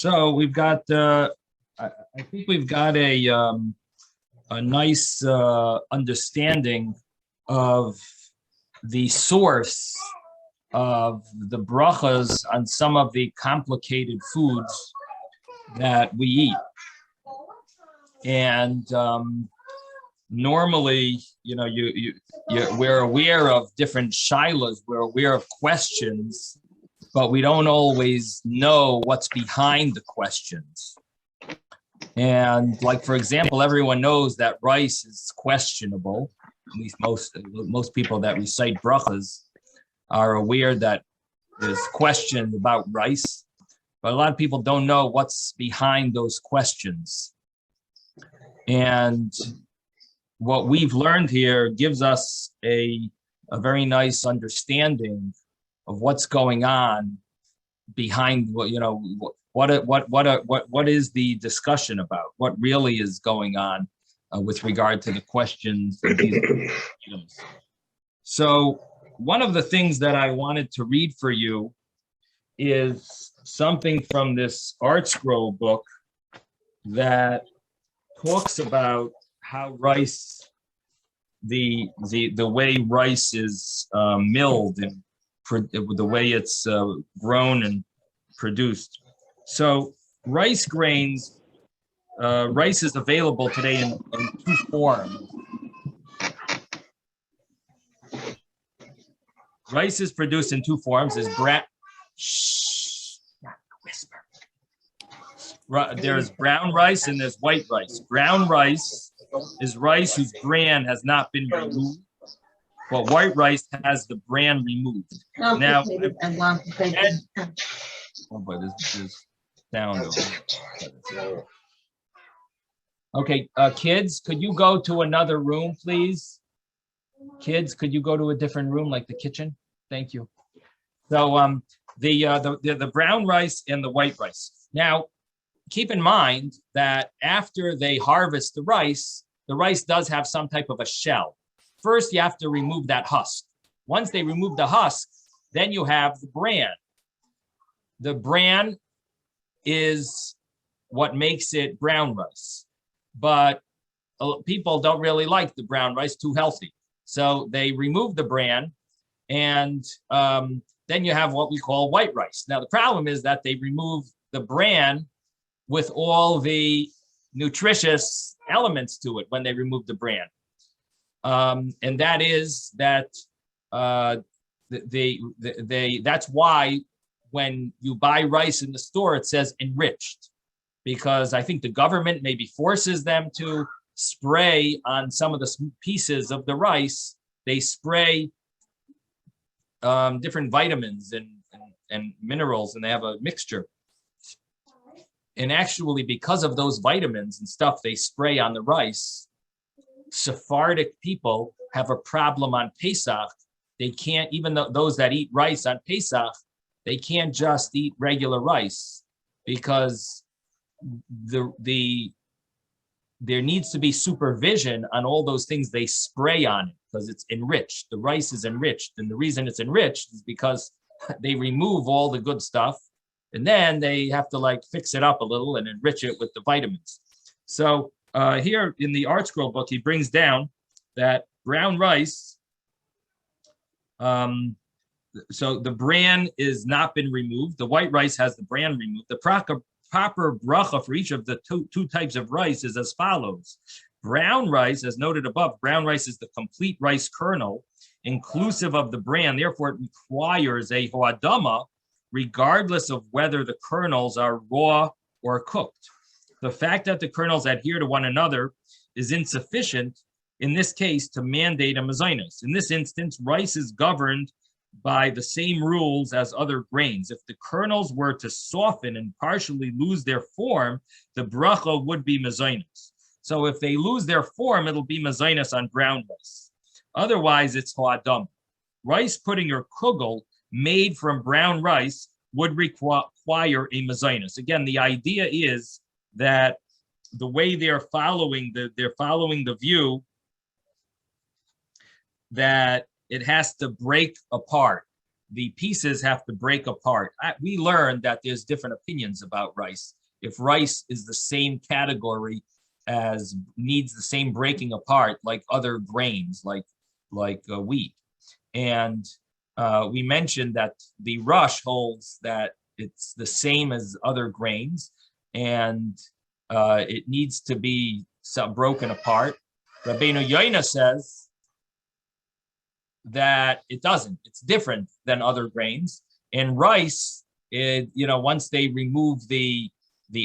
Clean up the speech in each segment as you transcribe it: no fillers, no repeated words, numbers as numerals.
So we've got, I think we've got a nice understanding of the source of the brachas on some of the complicated foods that we eat. And normally, we're aware of different shilas, we're aware of questions, but we don't always know what's behind the questions. And like, for example, everyone knows that rice is questionable. At least most people that recite brachas are aware that there's questions about rice, but a lot of people don't know what's behind those questions. And what we've learned here gives us a very nice understanding of what's going on behind what is the discussion about, what really is going on with regard to the questions of these items. So one of the things that I wanted to read for you is something from this Art Scroll book that talks about how rice, the way rice is milled and the way it's grown and produced. So rice grains, rice is available today in two forms. Rice is produced in two forms. There's there's brown rice and there's white rice. Brown rice is rice whose bran has not been removed, but white rice has the bran removed. Now, oh boy, this is sound over. Okay, kids, could you go to another room, please? Kids, could you go to a different room, like the kitchen? Thank you. So the brown rice and the white rice. Now, keep in mind that after they harvest the rice does have some type of a shell. First, you have to remove that husk. Once they remove the husk, then you have the bran. The bran is what makes it brown rice. But people don't really like the brown rice, too healthy. So they remove the bran, and then you have what we call white rice. Now, the problem is that they remove the bran with all the nutritious elements to it when they remove the bran. And that is that that's why when you buy rice in the store, it says enriched, because I think the government maybe forces them to spray on some of the pieces of the rice. They spray different vitamins and minerals, and they have a mixture. And actually, because of those vitamins and stuff they spray on the rice, Sephardic people have a problem on Pesach. They can't, even though those that eat rice on Pesach, they can't just eat regular rice, because there needs to be supervision on all those things they spray on it, because it's enriched. The rice is enriched. And the reason it's enriched is because they remove all the good stuff, and then they have to like fix it up a little and enrich it with the vitamins. So here in the Art Scroll book, he brings down that brown rice, so the bran is not been removed. The white rice has the bran removed. The proper bracha for each of the two types of rice is as follows. Brown rice, as noted above, brown rice is the complete rice kernel, inclusive of the bran. Therefore, it requires a ho'adama, regardless of whether the kernels are raw or cooked. The fact that the kernels adhere to one another is insufficient in this case to mandate a mezainos. In this instance, rice is governed by the same rules as other grains. If the kernels were to soften and partially lose their form, the bracha would be mezainos. So if they lose their form, it'll be mezainos on brown rice. Otherwise, it's ho'adam. Rice pudding or kugel made from brown rice would require a mezainos. Again, the idea is that the way they're following the view that it has to break apart. the pieces have to break apart. We learned that there's different opinions about rice. If rice is the same category as needs the same breaking apart like other grains, like wheat. And we mentioned that the Rush holds that it's the same as other grains, and it needs to be broken apart. Rabbeinu Yoina says that it doesn't. It's different than other grains. And rice, once they remove the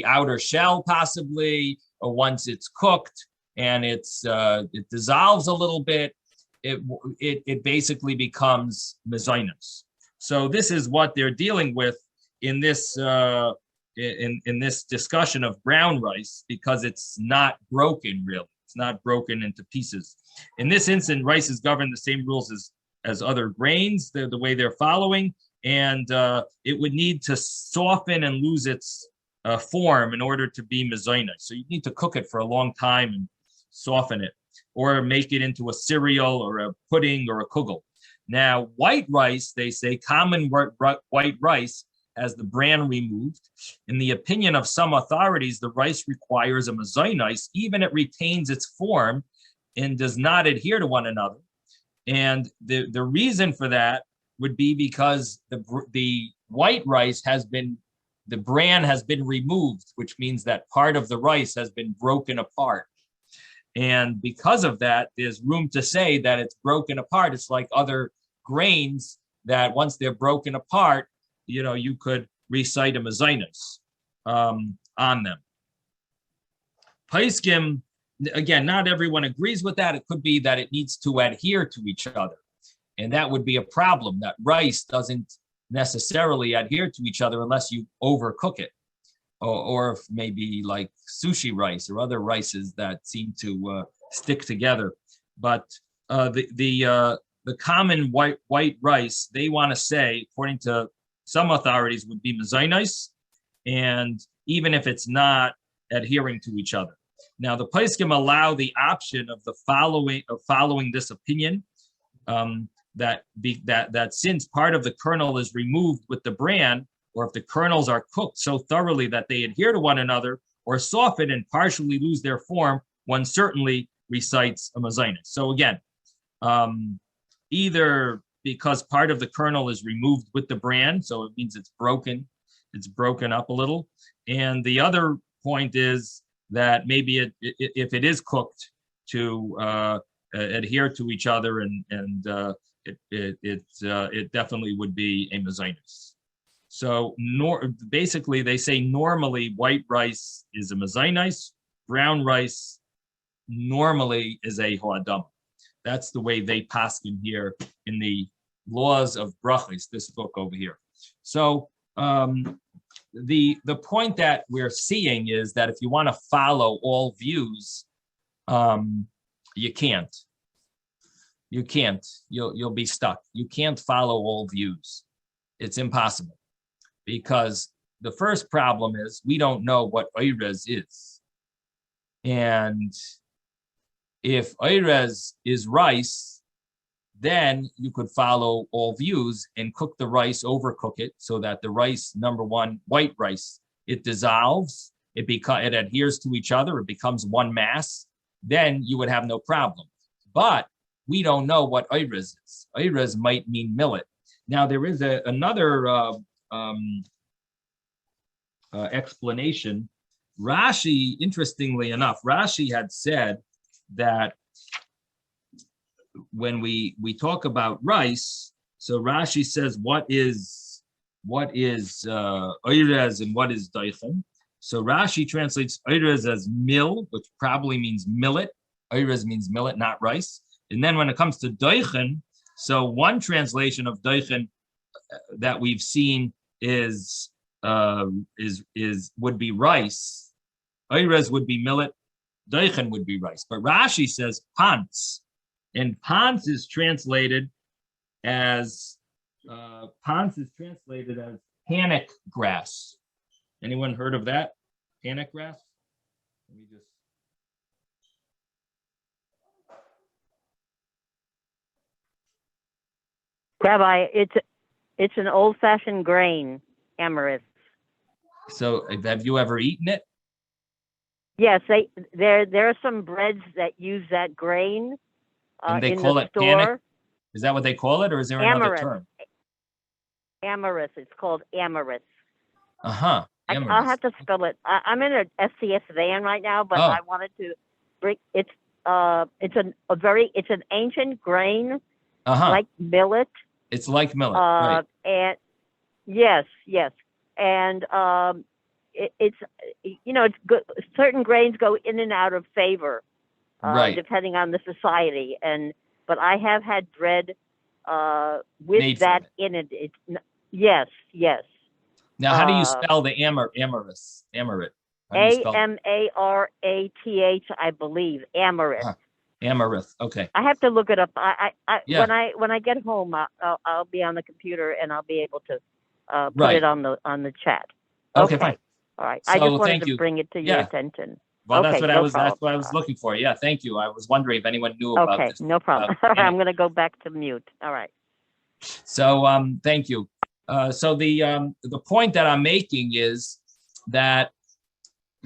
outer shell, possibly, or once it's cooked and it dissolves a little bit, it basically becomes mezainos. So this is what they're dealing with in this in this discussion of brown rice, because it's not broken really. It's not broken into pieces. In this instance, rice is governed the same rules as other grains, the way they're following, and it would need to soften and lose its form in order to be mezainos. So you need to cook it for a long time and soften it, or make it into a cereal or a pudding or a kugel. Now, white rice, they say, common white rice has the bran removed. In the opinion of some authorities, the rice requires a mezainos, even it retains its form and does not adhere to one another. And the reason for that would be because the white rice the bran has been removed, which means that part of the rice has been broken apart. And because of that, there's room to say that it's broken apart. It's like other grains that once they're broken apart, you could recite a mezainos on them. Paiskim, again, not everyone agrees with that. It could be that it needs to adhere to each other. And that would be a problem, that rice doesn't necessarily adhere to each other unless you overcook it. Or maybe like sushi rice or other rices that seem to stick together. But the common white rice, they want to say, according to some authorities, would be mezainos, and even if it's not adhering to each other. Now, the Paiskim allow the option of following this opinion, that since part of the kernel is removed with the bran, or if the kernels are cooked so thoroughly that they adhere to one another or soften and partially lose their form, one certainly recites a mezainos. So again, either because part of the kernel is removed with the bran, so it means it's broken up a little. And the other point is that maybe if it is cooked to adhere to each other, and it definitely would be a mezainos. So basically, they say normally white rice is a mezainos, brown rice normally is a ho'adama. That's the way they paskin here in the Laws of Brochos, this book over here. So the point that we're seeing is that if you want to follow all views, you can't. You can't. You'll be stuck. You can't follow all views. It's impossible. Because the first problem is we don't know what oirez is. And if oirez is rice, then you could follow all views and cook the rice, overcook it, so that the rice, number one, white rice, it dissolves, it adheres to each other, it becomes one mass, then you would have no problem. But we don't know what oirez is. Oirez might mean millet. Now, there is another explanation. Rashi, interestingly enough, Rashi had said that when we talk about rice, so Rashi says what is oirez and what is daichen. So Rashi translates oirez as mil, which probably means millet. Oirez means millet, not rice. And then when it comes to daichen, so one translation of daichen that we've seen is would be rice. Oirez would be millet, daichen would be rice. But Rashi says pants, and pants is translated as panic grass. Anyone heard of that? Panic grass? Let me just. Rabbi, It's an old-fashioned grain, amaranth. So have you ever eaten it? Yes, there are some breads that use that grain And they in the call it panic? store. Is that what they call it, or is there another Amaranth, term? amaranth. It's called amaranth. I'll Amaranth. have to spell it. I'm in a SCS van right now, but Oh, I wanted to bring it's it's an ancient grain uh-huh. like millet. It's like millet, right? And yes, and it's it's good. Certain grains go in and out of favor Right. depending on the society. But I have had bread with Made from that it. in it. Yes. Now, how do you spell the amaranth? Amaret. How do you spell it? Amarath, I believe. Amaranth. Uh-huh. Amaranth. Okay. I have to look it up. Yeah. When I get home, I'll be on the computer and I'll be able to put Right. it on the chat. Okay, fine. All right. So I just wanted thank to you. bring it to your attention. Well, Okay, that's problem. what I was looking for. Yeah, thank you. I was wondering if anyone knew about Okay, this. no problem. All right, I'm going to go back to mute. All right. So thank you. So the point that I'm making is that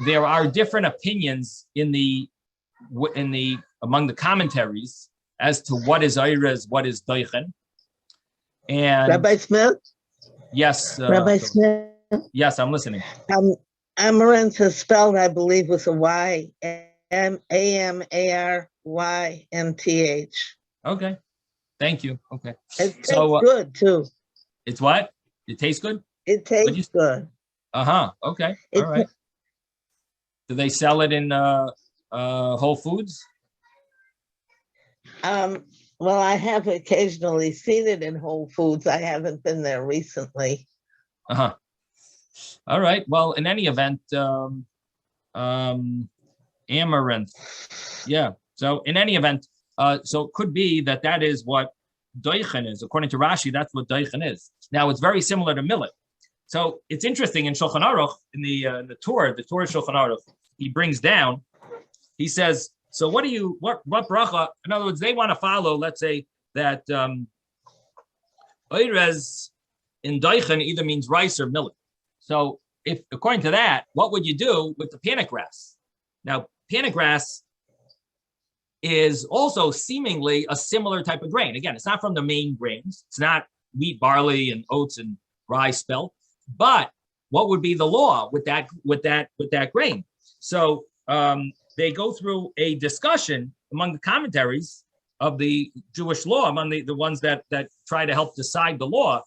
there are different opinions among the commentaries as to what is Eirez, what is Deichen. And Rabbi Smith? Yes. Rabbi Smith? Yes, I'm listening. Amaranth is spelled, I believe, with a Y, Amaryynth. Okay. Thank you. Okay. It tastes good, too. It's what? It tastes good? It tastes good. Okay. All right. Do they sell it in Whole Foods? Well, I have occasionally seen it in Whole Foods. I haven't been there recently. All right. Well, in any event, amaranth. Yeah. So in any event, so it could be that is what Deichen is. According to Rashi, that's what Deichen is. Now, it's very similar to millet. So it's interesting in Shulchan Aruch, in the Torah Shulchan Aruch, he brings down, he says, so what bracha? In other words, they want to follow, let's say, that Eirez in Deichen either means rice or millet. So if, according to that, what would you do with the panic grass? Now, panic grass is also seemingly a similar type of grain. Again, it's not from the main grains. It's not wheat, barley, and oats and rye spelt. But what would be the law with that grain? So they go through a discussion among the commentaries of the Jewish law, among the ones that try to help decide the law.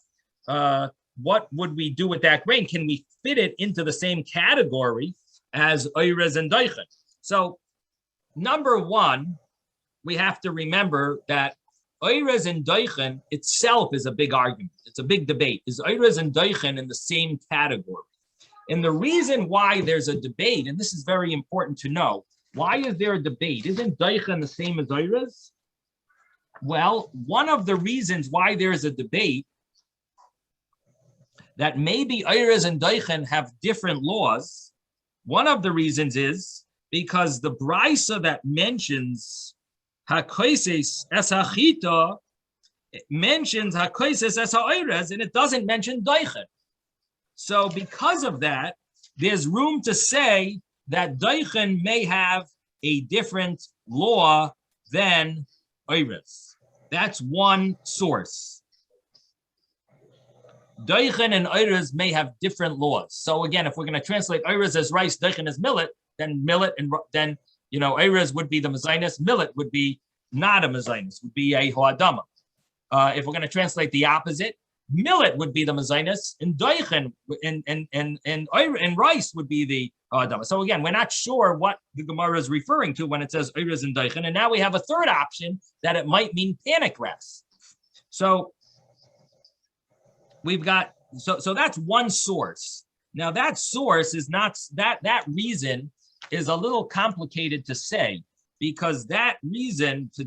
What would we do with that grain? Can we fit it into the same category as Eirez and Deichen? So, number one, we have to remember that Eirez and Deichen itself is a big argument. It's a big debate. Is Eirez and Deichen in the same category? And the reason why there's a debate, and this is very important to know, why is there a debate? Isn't Deichen the same as Eirez? Well, one of the reasons why there's a debate that maybe Eirez and Deichen have different laws, one of the reasons is because the brisa that mentions Hakoises es hachita mentions Hakoises es ha'eirez, and it doesn't mention Deichen. So because of that, there's room to say that Deichen may have a different law than Eirez. That's one source. Deichen and Eirez may have different laws. So again, if we're going to translate Eirez as rice, Deichen as millet, then Eirez would be the mezainis, millet would be not a mezainis, would be a hoadama. If we're going to translate the opposite, millet would be the mezainis, and Deichen and rice would be the hoadama. So again, we're not sure what the Gemara is referring to when it says Eirez and Deichen, and now we have a third option that it might mean panic grass. So we've got so that's one source. Now that source is not that reason is a little complicated to say, because that reason to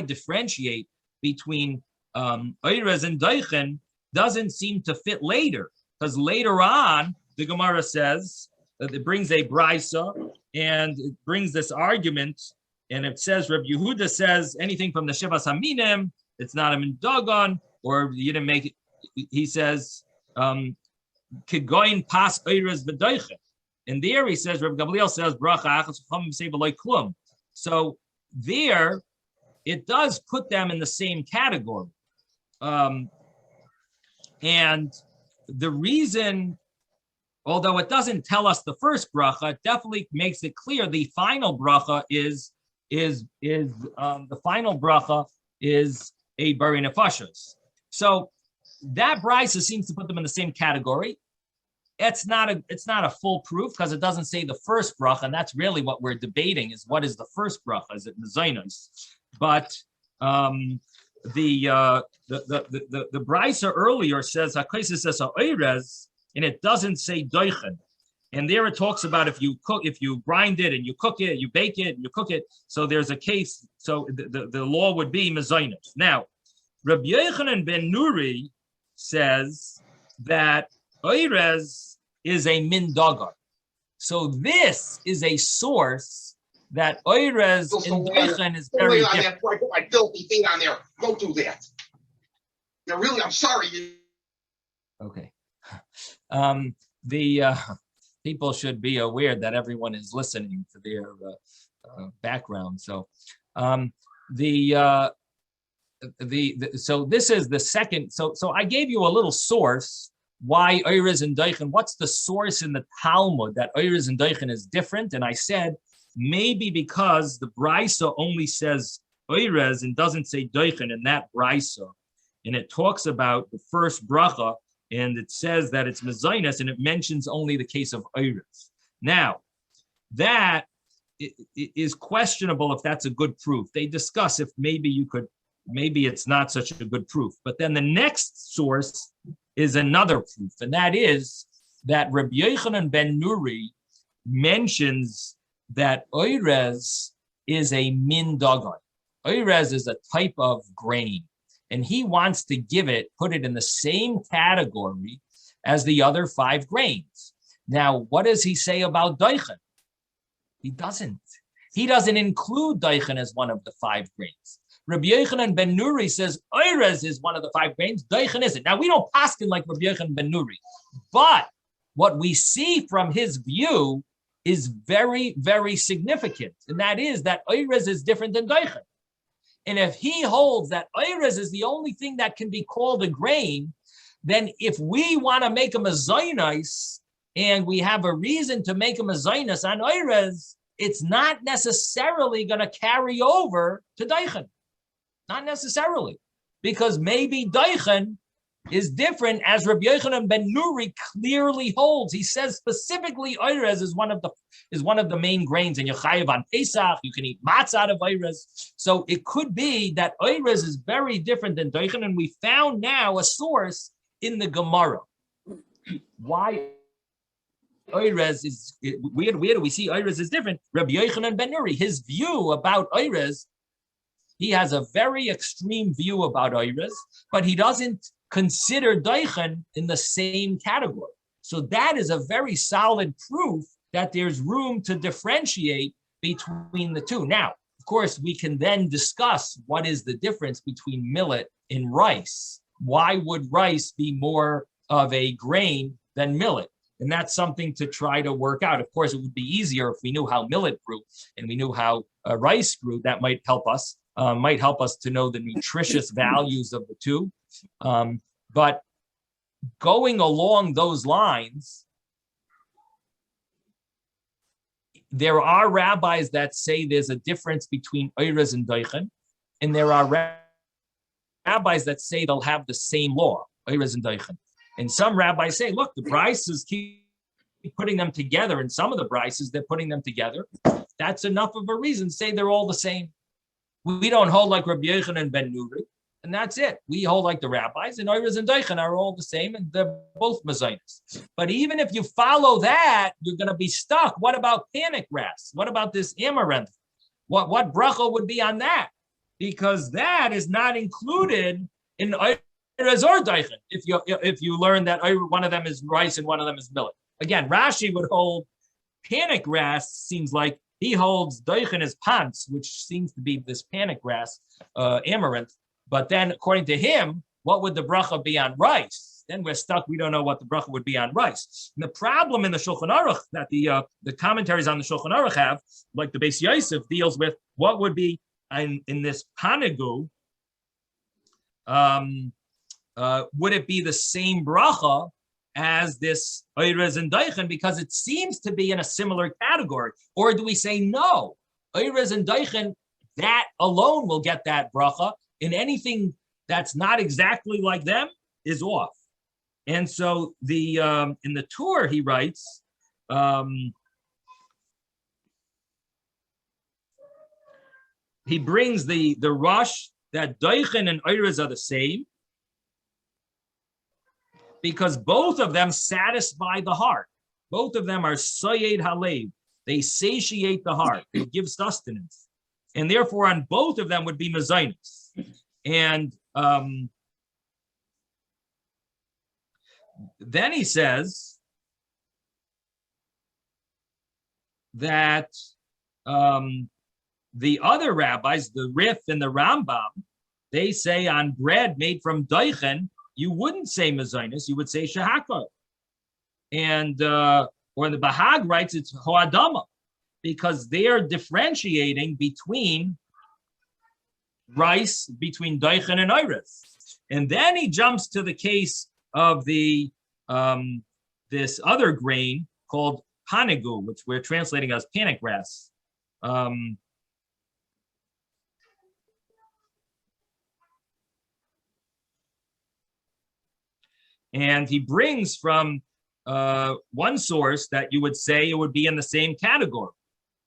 differentiate between Eirez and Deichen doesn't seem to fit later, because later on the Gemara says that it brings a brisa and it brings this argument, and it says Reb Yehuda says anything from the Shivas Haminim, it's not a Mindagon, or you didn't make it. he says, Kigoin pas oires v'doichen. And there he says, Rabbi Gamliel says, bracha achas chachamim say v'loy klum. So there, it does put them in the same category. And the reason, although it doesn't tell us the first bracha, it definitely makes it clear the final bracha is the final bracha is a bari nefashos. So that brisa seems to put them in the same category. It's not a full proof because it doesn't say the first bracha, and that's really what we're debating: is what is the first bracha? Is it mezainos? But the brisa earlier says hakaisis says ha'oirez, and it doesn't say doichen. And there it talks about if you grind it and you cook it, you bake it, and you cook it. So there's a case. So the law would be mezainos. Now, Rabbi Yochanan ben Nuri says that oirez is a min dagar. So this is a source that oirez and doichen is very different. I put my filthy feet on there. Don't do that. Yeah, really, I'm sorry. Okay. The people should be aware that everyone is listening to their background. So so this is the second. So I gave you a little source why oirez and doichen. What's the source in the Talmud that oirez and doichen is different? And I said maybe because the brisa only says oirez and doesn't say doichen in that brisa, and it talks about the first bracha, and it says that it's mezainas, and it mentions only the case of oirez. Now, that is questionable if that's a good proof. They discuss if maybe it's not such a good proof. But then the next source is another proof, and that is that Rabbi Yochanan ben Nuri mentions that oirez is a min dagar. Oirez is a type of grain, and he wants to put it in the same category as the other 5 grains. Now, what does he say about doichen? He doesn't. He doesn't include doichen as one of the 5 grains. Rabbi Yochanan ben Nuri says oirez is one of the 5 grains, doichen isn't. Now, we don't paskin like Rabbi Yochanan ben Nuri, but what we see from his view is very, very significant, and that is that oirez is different than doichen. And if he holds that oirez is the only thing that can be called a grain, then if we want to make a mezainos and we have a reason to make a mezainos on oirez, it's not necessarily going to carry over to doichen. Not necessarily, because maybe doichen is different, as Rabbi Yochanan ben Nuri clearly holds. He says specifically oirez is one of the main grains, and you're chayav on Pesach. You can eat matzah out of oirez. So it could be that oirez is very different than doichen, and we found now a source in the Gemara. Why oirez is where do we see oirez is different? Rabbi Yochanan ben Nuri, his view about oirez, he has a very extreme view about oirez, but he doesn't consider doichen in the same category. So that is a very solid proof that there's room to differentiate between the two. Now, of course, we can then discuss what is the difference between millet and rice. Why would rice be more of a grain than millet? And that's something to try to work out. Of course, it would be easier if we knew how millet grew and we knew how rice grew. That might help us to know the nutritious values of the two. But going along those lines, there are rabbis that say there's a difference between oirez and doichen, and there are rabbis that say they'll have the same law, oirez and doichen. And some rabbis say, look, the brises keep putting them together, and some of the brises, they're putting them together. That's enough of a reason to say they're all the same. We don't hold like Rabbi Yochanan ben Nuri, and that's it. We hold like the rabbis, and oirez and doichen are all the same, and they're both mezainos. But even if you follow that, you're going to be stuck. What about panic grass? What about this amaranth? What bracha would be on that? Because that is not included in oirez or doichen. If you learn that one of them is rice and one of them is millet. Again, Rashi would hold panic grass. Seems like he holds doichen as pants, which seems to be this panic grass, amaranth. But then, according to him, what would the bracha be on rice? Then we're stuck. We don't know what the bracha would be on rice. And the problem in the Shulchan Aruch that the commentaries on the Shulchan Aruch have, like the Beis Yosef, deals with what would be in this panigu. Would it be the same bracha as this oirez and daichen, because it seems to be in a similar category? Or do we say no, oirez and daichen, that alone will get that bracha, and anything that's not exactly like them is off? And so the in the tour he writes, he brings the rush that daichen and oirez are the same, because both of them satisfy the heart. Both of them are soyed halev. They satiate the heart. They give sustenance. And therefore, on both of them would be mezainis. And then he says that the other rabbis, the Rif and the Rambam, they say on bread made from daichen, you wouldn't say mezainis, you would say shahakar. And or the Bahag writes it's hoadama, because they are differentiating between rice, between daichen and oirez. And then he jumps to the case of the this other grain called panigu, which we're translating as panic grass. And he brings from one source that you would say it would be in the same category,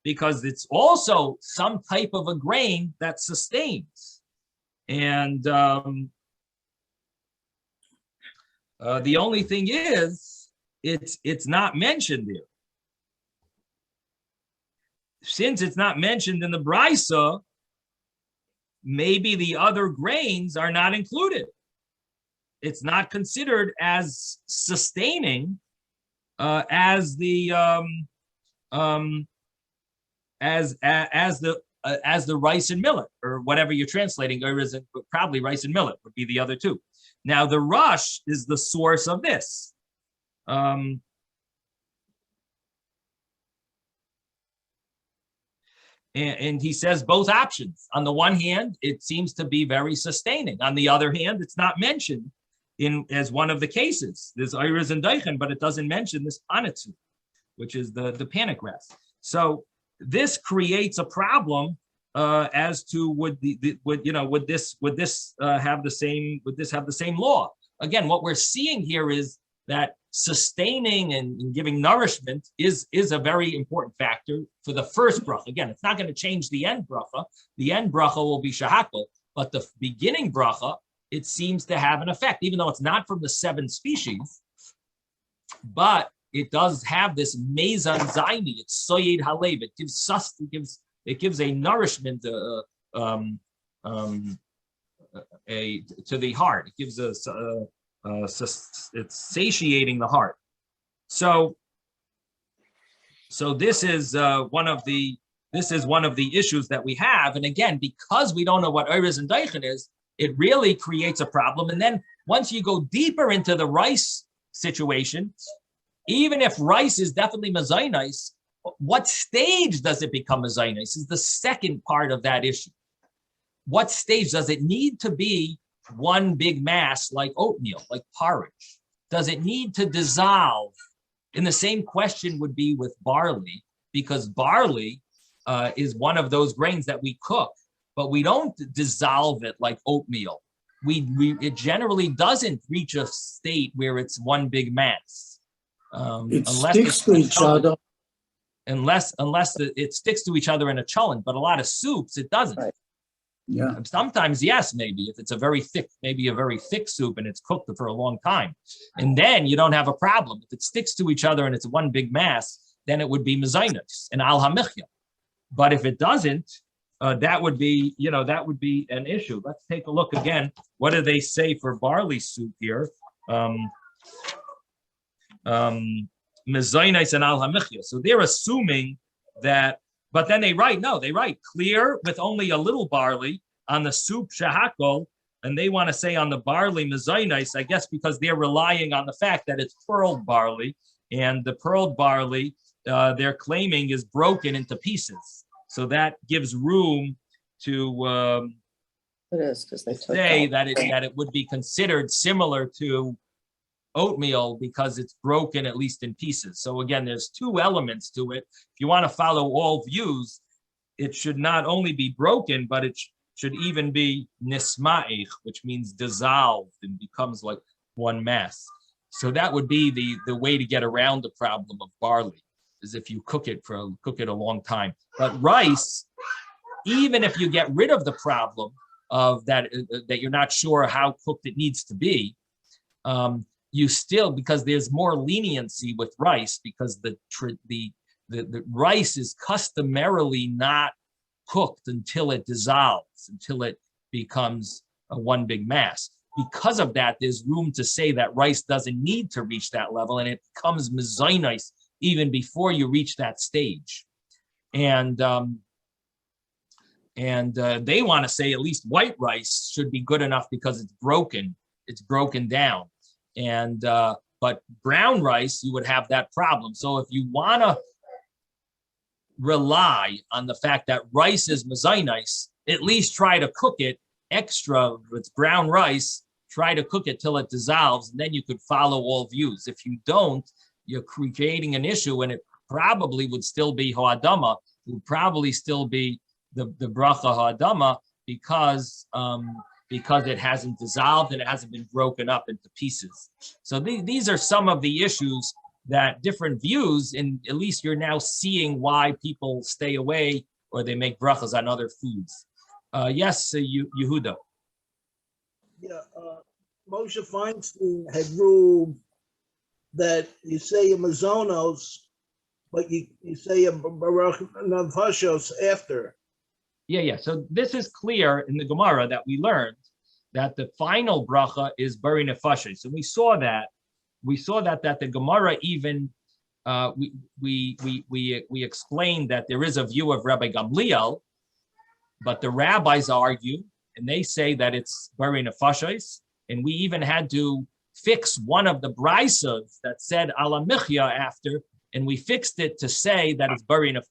because it's also some type of a grain that sustains. And the only thing is, it's not mentioned there. Since it's not mentioned in the Brisa, maybe the other grains are not included. It's not considered as sustaining as the rice and millet, or whatever you're translating, or is it probably rice and millet would be the other two. Now the rush is the source of this. And he says both options. On the one hand, it seems to be very sustaining. On the other hand, it's not mentioned as one of the cases. There's oirez and daichen, but it doesn't mention this panitzu, which is the panic grass. So this creates a problem as to would this have the same law? Again, what we're seeing here is that sustaining and giving nourishment is a very important factor for the first bracha. Again, it's not going to change the end bracha. The end bracha will be shahakal, but the beginning bracha, it seems to have an effect, even though it's not from the 7 species, but it does have this mezan zaini. It's soyed halev. It gives it gives a nourishment to the heart. It gives it's satiating the heart. So this is one of the issues that we have. And again, because we don't know what oirez and daichen is, it really creates a problem. And then once you go deeper into the rice situation, even if rice is definitely mezainis, what stage does it become mezainis is the second part of that issue. What stage does it need to be one big mass like oatmeal, like porridge? Does it need to dissolve? And the same question would be with barley, because barley is one of those grains that we cook, but we don't dissolve it like oatmeal. It generally doesn't reach a state where it's one big mass. It sticks to each other. Unless it sticks to each other in a cholent, but a lot of soups, it doesn't. Right. Yeah. Sometimes, yes, maybe if it's a very thick soup and it's cooked for a long time, and then you don't have a problem. If it sticks to each other and it's one big mass, then it would be mezainos and al hamichya. But if it doesn't, that would be an issue. Let's take a look again. What do they say for barley soup here? Mezainos and al hamichya. So they're assuming that. But then they write clear with only a little barley on the soup shahakol, and they want to say on the barley mezainis, I guess because they're relying on the fact that it's pearled barley, and the pearled barley they're claiming is broken into pieces. So that gives room to It is because they took say out. that it would be considered similar to oatmeal because it's broken at least in pieces. So again, there's two elements to it. If you want to follow all views, it should not only be broken, but it should even be nisma'ich, which means dissolved and becomes like one mass. So that would be the way to get around the problem of barley, is if you cook it a long time. But rice, even if you get rid of the problem of that you're not sure how cooked it needs to be, you still, because there's more leniency with rice, because the rice is customarily not cooked until it dissolves, until it becomes a one big mass. Because of that, there's room to say that rice doesn't need to reach that level, and it becomes mezainis even before you reach that stage. And they want to say at least white rice should be good enough because it's broken down. And but brown rice, you would have that problem. So if you want to rely on the fact that rice is mezainis, at least try to cook it extra. If it's brown rice, try to cook it till it dissolves, and then you could follow all views. If you don't, you're creating an issue, and it probably would still be ha'adama. It would probably still be the bracha ha'adama because it hasn't dissolved and it hasn't been broken up into pieces. So these are some of the issues that different views, and at least you're now seeing why people stay away or they make brachas on other foods. Yes, Yehuda. Yeah, Moshe Feinstein had ruled that you say a mazonos, but you say a Brochos after. Yeah. So this is clear in the Gemara that we learned that the final bracha is bari nefashos. So we saw that the Gemara even we explained that there is a view of Rabbi Gamliel, but the rabbis argue and they say that it's bari nefashos, and we even had to fix one of the brisas that said ala michya after, and we fixed it to say that it's bari nefashos.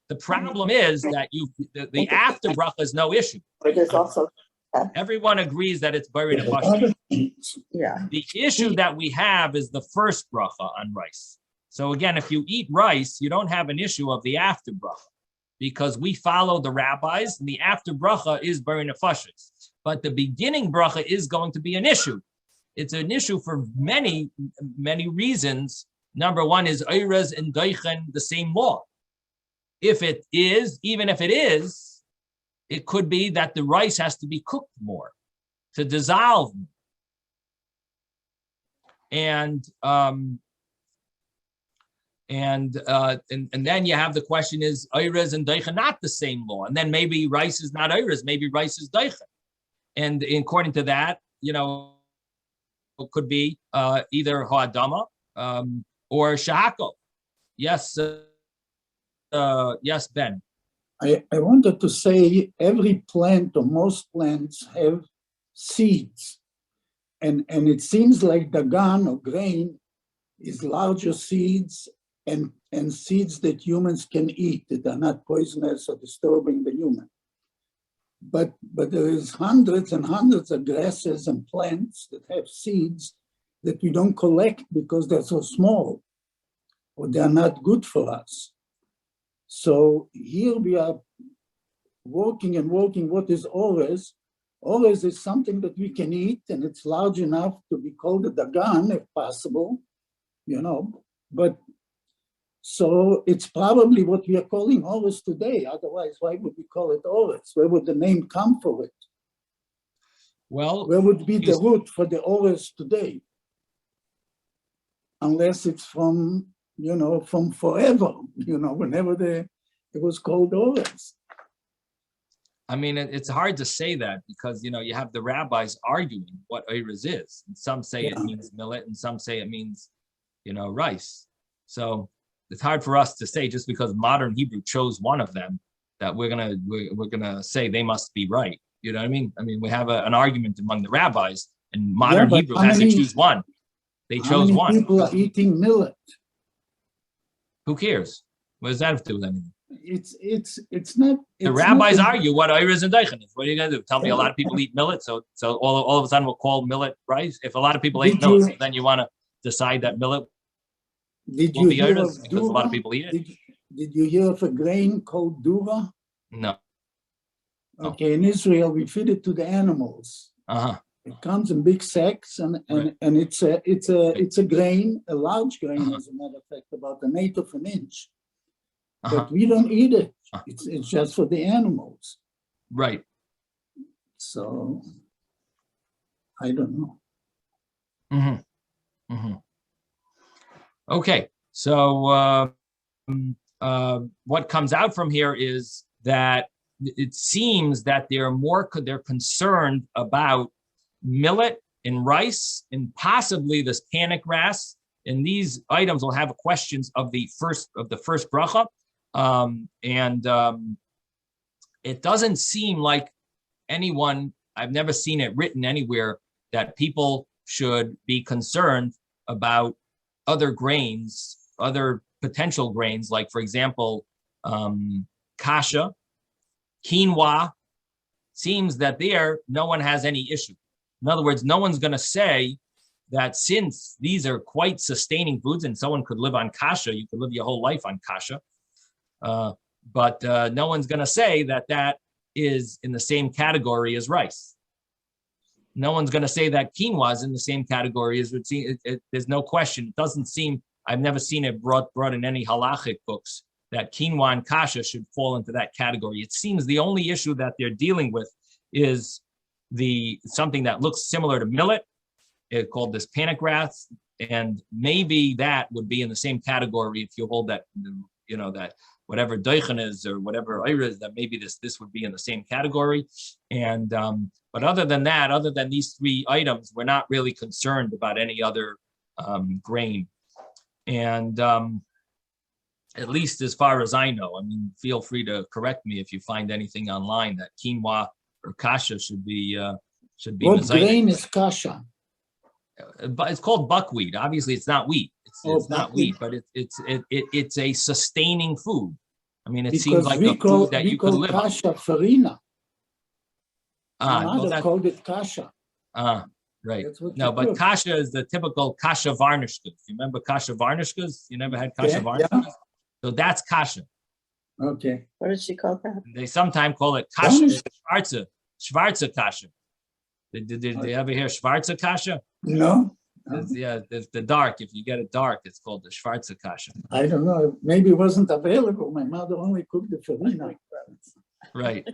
The problem is that the after bracha is no issue. But there's also Everyone agrees that it's bari nefashos. yeah. The issue that we have is the first bracha on rice. So again, if you eat rice, you don't have an issue of the after bracha, because we follow the rabbis, and the after bracha is bari nefashos. But the beginning bracha is going to be an issue. It's an issue for many, many reasons. Number one is oirez and deichen, the same law. If it is, even if it is, it could be that the rice has to be cooked more to dissolve. And then you have the question, is oirez and deichen not the same law? And then maybe rice is not oirez, maybe rice is deichen. And according to that, it could be either ha'adama or shahako. Yes, yes, Ben. I wanted to say every plant or most plants have seeds. And it seems like dagan or grain is larger seeds and seeds that humans can eat, that are not poisonous or disturbing the human. But there is hundreds and hundreds of grasses and plants that have seeds that we don't collect because they're so small or they're not good for us. So here we are working. What is orez? Orez is something that we can eat, and it's large enough to be called a dagan if possible, but so it's probably what we are calling orez today. Otherwise, why would we call it orez? Where would the name come for it? Well, where would be the root for the orez today? Unless it's from forever, whenever it was called orez. I mean, it's hard to say that because, you have the rabbis arguing what oirez is. And some say it means millet, and some say it means, rice. So it's hard for us to say just because modern Hebrew chose one of them, that we're gonna say they must be right. You know what I mean? I mean, we have an argument among the rabbis, and modern but Hebrew has to choose one. They How chose many one. people are eating millet? Who cares? What does that have to do with anything? It's not. The it's rabbis not argue what iris and daichen is. What are you gonna do? Tell me a lot of people eat millet, so all of a sudden we'll call millet rice. If a lot of people ate Did millet, you- so then you want to decide that millet Did will you be hear iris of because a lot of dura? people eat it. Did you hear of a grain called dura? No. Oh. Okay, in Israel we feed it to the animals. Uh-huh. It comes in big sacks, and Right. it's a grain, a large grain, Uh-huh. as a matter of fact, about an eighth of an inch. Uh-huh. But we don't eat it. Uh-huh. It's just for the animals. Right. So I don't know. Mm-hmm. Mm-hmm. Okay, so what comes out from here is that it seems that they're concerned about millet and rice and possibly this panic grass. And these items will have questions of the first bracha. It doesn't seem like anyone, I've never seen it written anywhere that people should be concerned about other grains, other potential grains, like for example, kasha, quinoa. Seems that there, no one has any issue. In other words, no one's going to say that since these are quite sustaining foods and someone could live on kasha, you could live your whole life on kasha. But no one's going to say that that is in the same category as rice. No one's going to say that quinoa is in the same category as would seem. There's no question. It doesn't seem, I've never seen it brought in any halachic books that quinoa and kasha should fall into that category. It seems the only issue that they're dealing with is something that looks similar to millet, called this panic grass, and maybe that would be in the same category if you hold that, you know, that whatever daichen is or whatever iris, that maybe this would be in the same category. And but other than that, other than these three items, we're not really concerned about any other grain. And at least as far as I know, I mean, feel free to correct me if you find anything online that quinoa or kasha should be What mezainik. grain is kasha? But it's called buckwheat. Obviously, it's not wheat. It's not buckwheat. wheat, but it's a sustaining food. I mean, it Because seems like a food that you could live on. kasha farina. My Well, mother that, called it kasha. right. That's what No, you but cook. kasha is the typical kasha varnishkas. You remember kasha varnishkas? You never had kasha Yeah, varnishkas? So that's kasha. Okay. What did she call that? They sometimes call it kasha, Varnish. schwarze kasha. Did you ever hear schwarze kasha? No, Yeah, the dark. If you get it dark, it's called the schwarze kasha. I don't know. Maybe it wasn't available. My mother only cooked the farina. Right.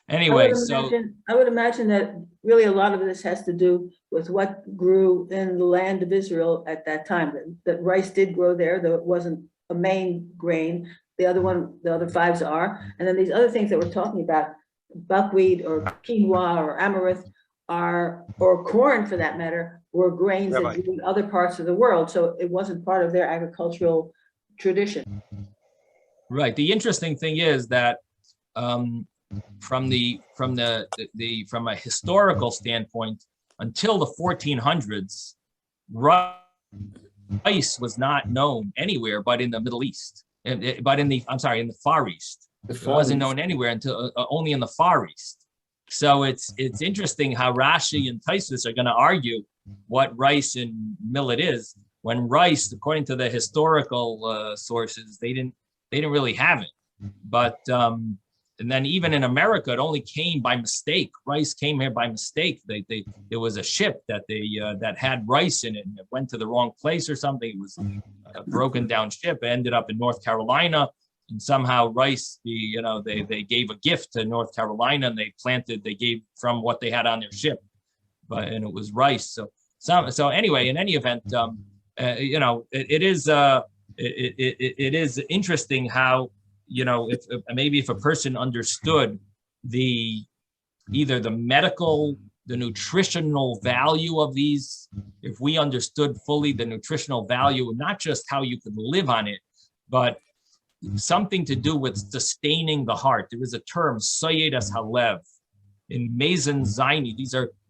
I Anyway, would so imagine- I would imagine that really a lot of this has to do with what grew in the land of Israel at that time. That rice did grow there, though it wasn't a main grain. The other fives are. And then these other things that we're talking about, buckwheat or quinoa or amaranth or corn for that matter, were grains that grew in other parts of the world. So it wasn't part of their agricultural tradition. right. The interesting thing is that from a historical standpoint, until the 1400s, rice was not known anywhere but in the Middle East, but in the Far East. It wasn't known anywhere until only in the Far East. So it's interesting how Rashi and Taisus are going to argue what rice and millet is, when rice, according to the historical sources, they didn't really have it. But and then even in America, it only came by mistake. Rice came here by mistake. There was a ship that that had rice in it, and it went to the wrong place or something. It was a broken down ship. It ended up in North Carolina, and somehow rice, they gave a gift to North Carolina, and they gave from what they had on their ship, and it was rice. So anyway, in any event, it is interesting how, if a person understood either the medical, the nutritional value of these, if we understood fully the nutritional value, not just how you could live on it, but something to do with sustaining the heart. There is a term, Soyedas Halev, in Mazen Zaini.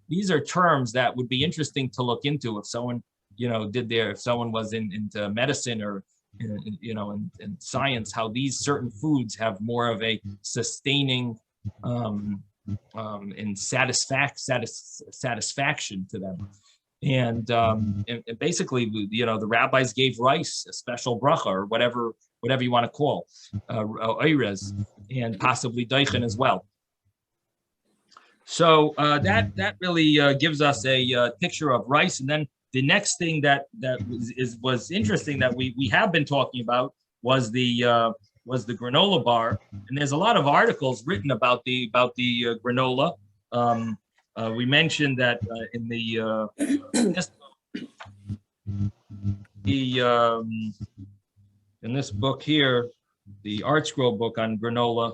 These are terms that would be interesting to look into if someone, if someone was into medicine or, in science, how these certain foods have more of a sustaining and satisfaction to them. And basically, the rabbis gave rice a special bracha, or whatever you want to call, oirez, and possibly daichen as well. So that really gives us a picture of rice. And then the next thing that was interesting that we have been talking about was the granola bar. And there's a lot of articles written about the granola. We mentioned that in this book here, the Art Scroll book on granola,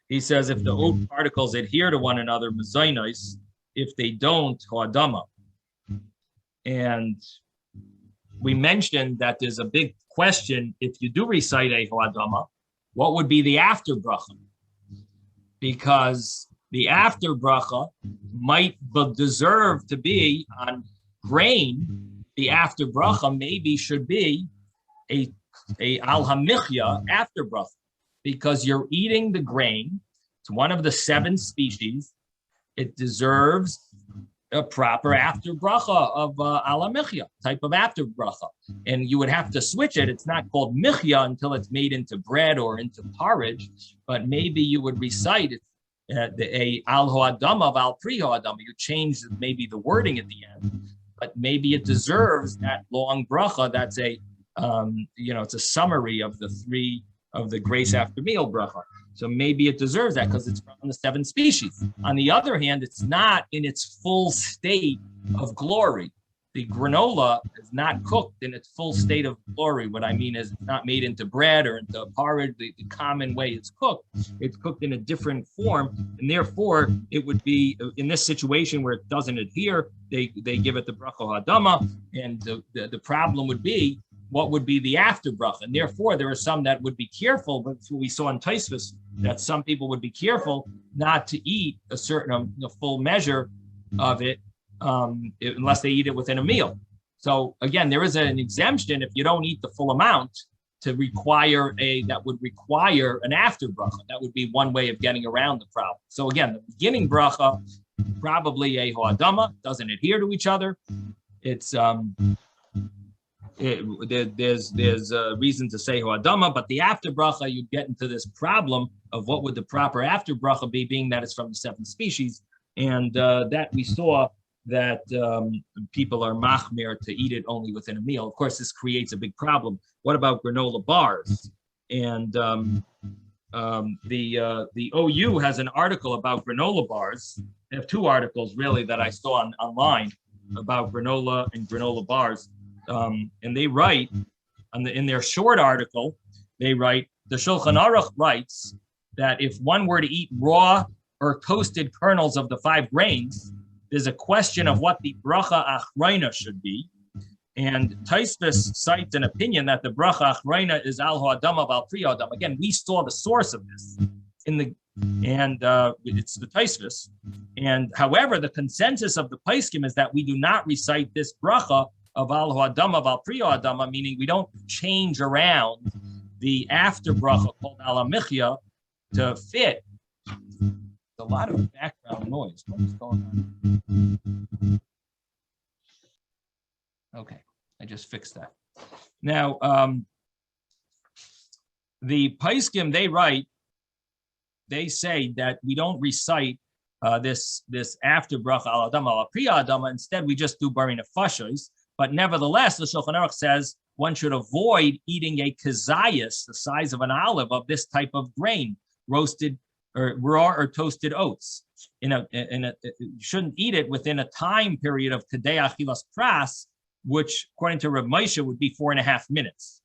he says if the oat particles adhere to one another, mezainos, if they don't, ho'adama. And we mentioned that there's a big question, if you do recite a ho'adama, what would be the after bracha? Because the after bracha might deserve to be on grain. The after bracha maybe should be a al hamichya after bracha, because you're eating the grain. It's one of the 7 species. It deserves a proper after bracha of al hamichya, type of after bracha. And you would have to switch it. It's not called michya until it's made into bread or into porridge, but maybe you would recite it. A al ho'adama of al pri ho'adama. You change maybe the wording at the end, but maybe it deserves that long bracha. That's it's a summary of the 3 of the grace after meal bracha. So maybe it deserves that because it's from the 7 species. On the other hand, it's not in its full state of glory. The granola is not cooked in its full state of glory. What I mean is it's not made into bread or into porridge, the common way it's cooked. It's cooked in a different form. And therefore, it would be, in this situation where it doesn't adhere, they give it the bracha hadama. And the problem would be, what would be the after bracha? And therefore, there are some that would be careful, but we saw in Tosfos that some people would be careful not to eat a certain full measure of it, unless they eat it within a meal. So again, there is an exemption if you don't eat the full amount that would require an after bracha. That would be one way of getting around the problem. So again, the beginning bracha, probably a ho'adama, doesn't adhere to each other. It's there's a reason to say ho'adama, but the after bracha, you get into this problem of what would the proper after bracha be, being that it's from the 7 species, and that we saw that people are machmir to eat it only within a meal. Of course, this creates a big problem. What about granola bars? And the OU has an article about granola bars. They have 2 articles really that I saw online about granola and granola bars. And they write in their short article, they write, the Shulchan Aruch writes that if one were to eat raw or toasted kernels of the 5 grains, there's a question of what the bracha achreina should be. And Tosfos cites an opinion that the bracha achreina is al ho'adama val pri ho'adama. Again, we saw the source of this it's the Tosfos. And however, the consensus of the Poskim is that we do not recite this bracha of al ho'adama val pri ho'adama, meaning we don't change around the after bracha called al hamichya to fit. A lot of background noise. What's going on? Okay, I just fixed that. Now, the Poskim, they say that we don't recite this after bracha al adama al pri adama. Instead, we just do bari nefashos. But nevertheless, the Shulchan Aruch says one should avoid eating a kazayas, the size of an olive, of this type of grain, roasted or raw or toasted oats. You shouldn't eat it within a time period of Kedei Achilas Pras, which according to Reb Moshe would be 4.5 minutes.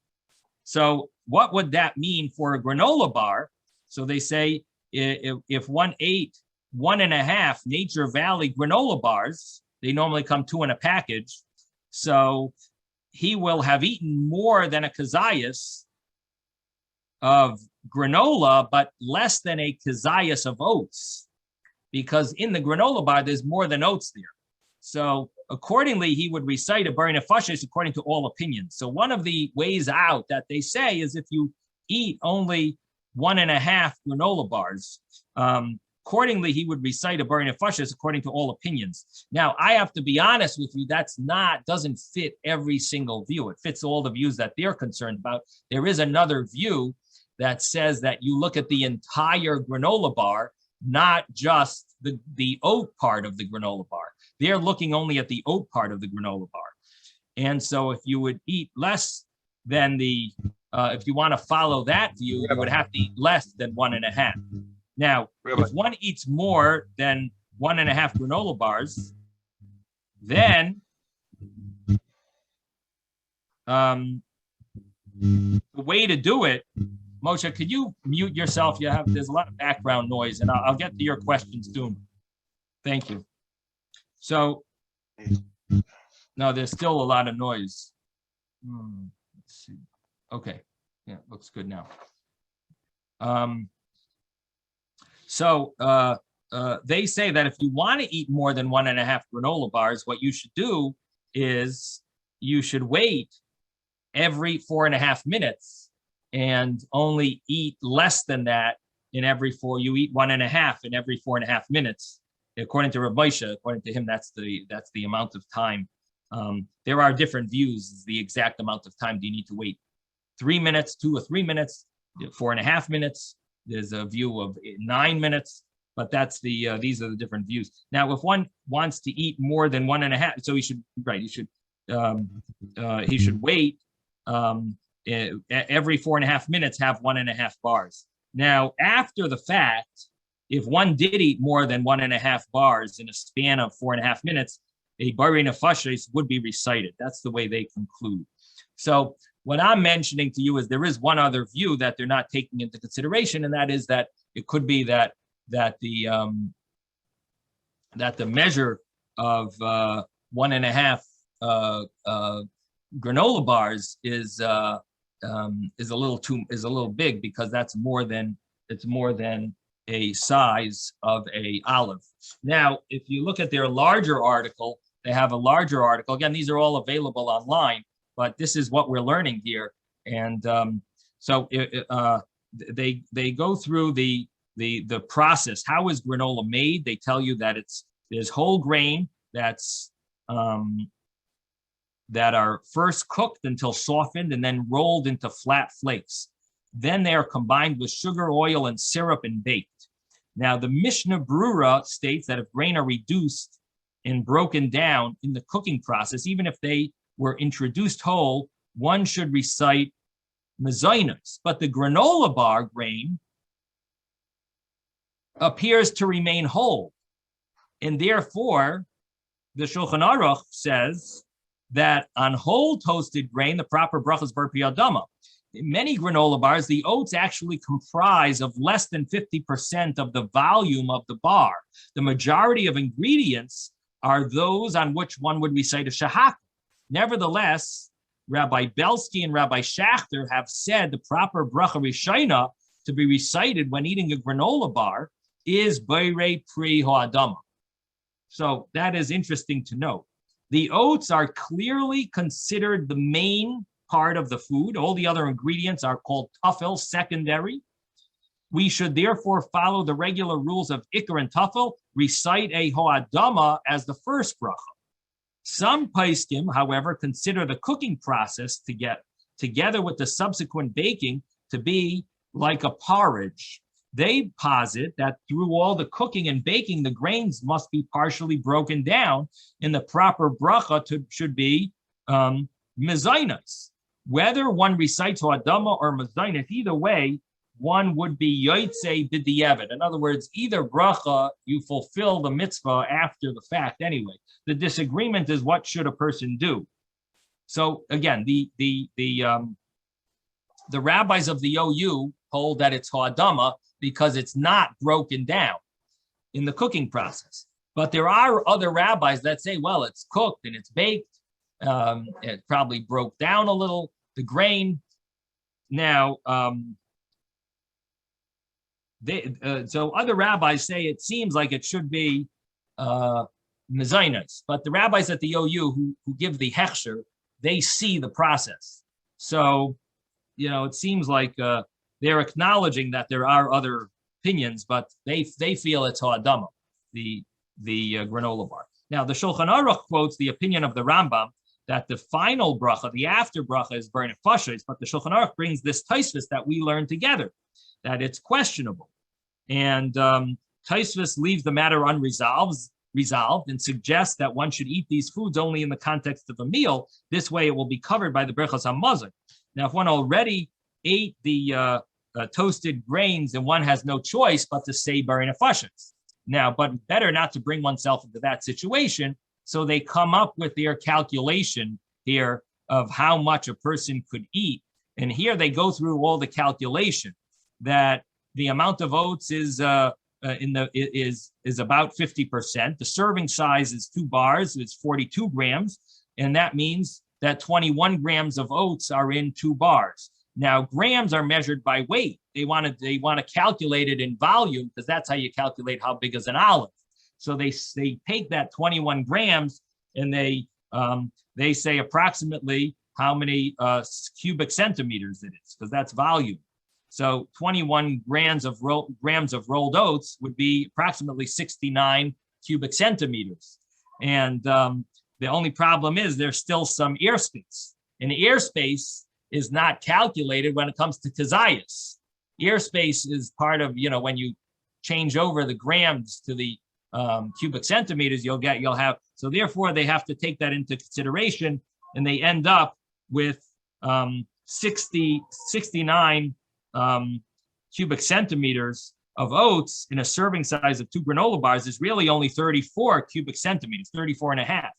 So what would that mean for a granola bar? So they say if one ate 1.5 Nature Valley granola bars, they normally come 2 in a package. So he will have eaten more than a kazayas of granola, but less than a kezias of oats, because in the granola bar, there's more than oats there. So accordingly, he would recite a bar nefashis according to all opinions. So one of the ways out that they say is if you eat only 1.5 granola bars, accordingly, he would recite a bar nefashis according to all opinions. Now, I have to be honest with you, doesn't fit every single view. It fits all the views that they're concerned about. There is another view that says that you look at the entire granola bar, not just the oat part of the granola bar. They're looking only at the oat part of the granola bar. And so if you would eat less than if you want to follow that view, you would have to eat less than 1.5. Now, if one eats more than 1.5 granola bars, then the way to do it, Moshe, could you mute yourself? There's a lot of background noise, and I'll get to your questions soon. Thank you. So, no, there's still a lot of noise. Let's see. Okay, yeah, looks good now. So they say that if you want to eat more than 1.5 granola bars, what you should do is you should wait every 4.5 minutes and only eat less than that in every 4. You eat 1.5 in every 4.5 minutes. According to Rav Moshe, according to him, that's the amount of time. There are different views. The exact amount of time do you need to wait? 3 minutes, 2 or 3 minutes, 4.5 minutes. There's a view of 9 minutes, but that's these are the different views. Now, if one wants to eat more than 1.5, so he should wait every 4.5 minutes, have 1.5 bars. Now, after the fact, if one did eat more than 1.5 bars in a span of 4.5 minutes, a bari nefashis would be recited. That's the way they conclude. So what I'm mentioning to you is there is one other view that they're not taking into consideration, and that is that it could be that the measure of 1.5 granola bars is a little big, because it's more than a size of a olive. Now, if you look at their larger article, they have a larger article. Again, these are all available online, but this is what we're learning here. And so they go through the process. How is granola made? They tell you that there's whole grain that are first cooked until softened and then rolled into flat flakes. Then they are combined with sugar, oil, and syrup and baked. Now, the Mishnah Brura states that if grain are reduced and broken down in the cooking process, even if they were introduced whole, one should recite mezainos. But the granola bar grain appears to remain whole. And therefore, the Shulchan Aruch says that on whole toasted grain, the proper bracha is bar piyadama. In many granola bars, the oats actually comprise of less than 50% of the volume of the bar. The majority of ingredients are those on which one would recite a shahak. Nevertheless, Rabbi Belsky and Rabbi Schachter have said the proper bracha rishayna to be recited when eating a granola bar is beirei pri ha'adama. So that is interesting to note. The oats are clearly considered the main part of the food. All the other ingredients are called tafel, secondary. We should therefore follow the regular rules of ikar and tafel, recite a ha'adama as the first bracha. Some poskim, however, consider the cooking process together with the subsequent baking to be like a porridge. They posit that through all the cooking and baking, the grains must be partially broken down, and the proper bracha should be mezainos. Whether one recites ha'adama or mezainos, either way, one would be yotzei b'diavad. In other words, either bracha, you fulfill the mitzvah after the fact anyway. The disagreement is what should a person do. So again, the rabbis of the OU hold that it's ha'adama because it's not broken down in the cooking process. But there are other rabbis that say, well, it's cooked and it's baked. It probably broke down a little, the grain. Now, So other rabbis say it seems like it should be mezainas, but the rabbis at the OU who give the hechsher, they see the process. So, it seems like they're acknowledging that there are other opinions, but they feel it's ha'adama, the granola bar. Now, the Shulchan Aruch quotes the opinion of the Rambam that the final bracha, the after bracha, is burning nefashos, but the Shulchan Aruch brings this Tosfos that we learned together, that it's questionable. And Tosfos leaves the matter unresolved and suggests that one should eat these foods only in the context of a meal. This way, it will be covered by the brachas hamazon. Now, if one already ate the toasted grains, then one has no choice but to say burning nefashos. Now, but better not to bring oneself into that situation. So they come up with their calculation here of how much a person could eat. And here they go through all the calculation that the amount of oats is about 50%. The serving size is 2 bars, it's 42 grams. And that means that 21 grams of oats are in 2 bars. Now, grams are measured by weight. They want to calculate it in volume because that's how you calculate how big is an olive. So they take that 21 grams and they say approximately how many cubic centimeters it is, because that's volume. So 21 grams of rolled oats would be approximately 69 cubic centimeters. And the only problem is there's still some airspace. And airspace is not calculated when it comes to kazayas. Airspace is part of, when you change over the grams to the cubic centimeters, you'll have, so therefore they have to take that into consideration, and they end up with 69 cubic centimeters of oats in a serving size of 2 granola bars is really only 34 cubic centimeters, 34 and a half.